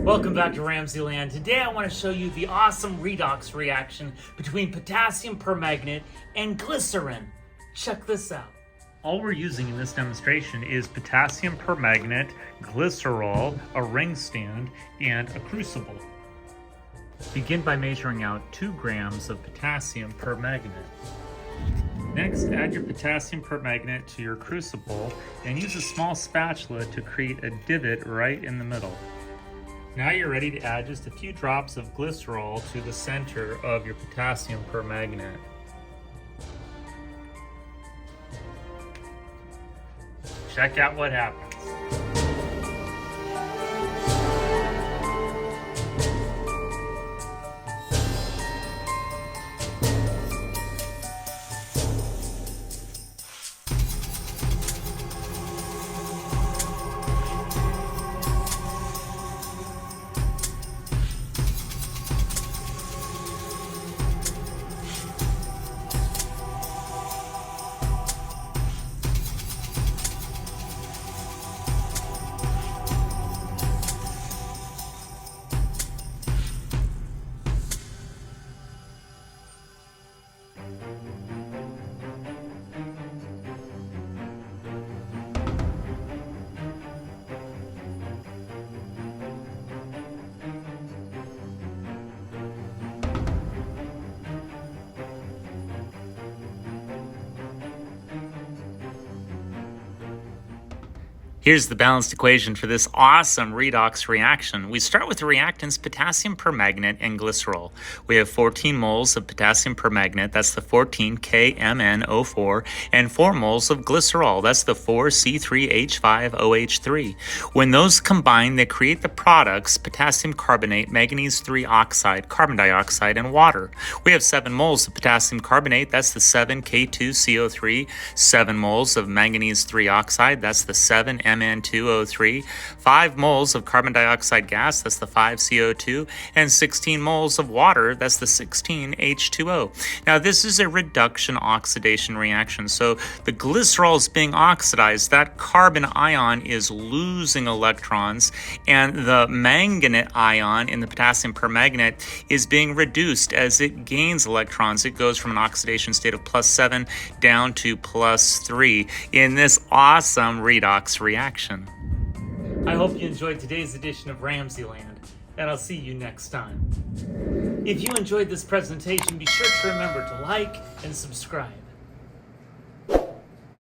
Welcome back to RamZland. Today I want to show you the awesome redox reaction between potassium permanganate and glycerin. Check this out. All we're using in this demonstration is potassium permanganate, glycerol, a ring stand, and a crucible. Begin by measuring out 2 grams of potassium permanganate. Next, add your potassium permanganate to your crucible and use a small spatula to create a divot right in the middle. Now you're ready to add just a few drops of glycerol to the center of your potassium permanganate. Check out what happens. Here's the balanced equation for this awesome redox reaction. We start with the reactants potassium permanganate and glycerol. We have 14 moles of potassium permanganate, that's the 14 KMnO4, and 4 moles of glycerol, that's the 4C3H5OH3. When those combine, they create the products potassium carbonate, manganese 3 oxide, carbon dioxide, and water. We have 7 moles of potassium carbonate, that's the 7K2CO3, 7 moles of manganese 3 oxide, that's the 7Mn2O3, 5 moles of carbon dioxide gas, that's the 5CO2, and 16 moles of water, that's the 16H2O. Now this is a reduction-oxidation reaction, so the glycerol is being oxidized, that carbon ion is losing electrons, and the manganate ion in the potassium permanganate is being reduced as it gains electrons. It goes from an oxidation state of +7 down to +3 in this awesome redox reaction. I hope you enjoyed today's edition of RamZland, and I'll see you next time. If you enjoyed this presentation, be sure to remember to like and subscribe.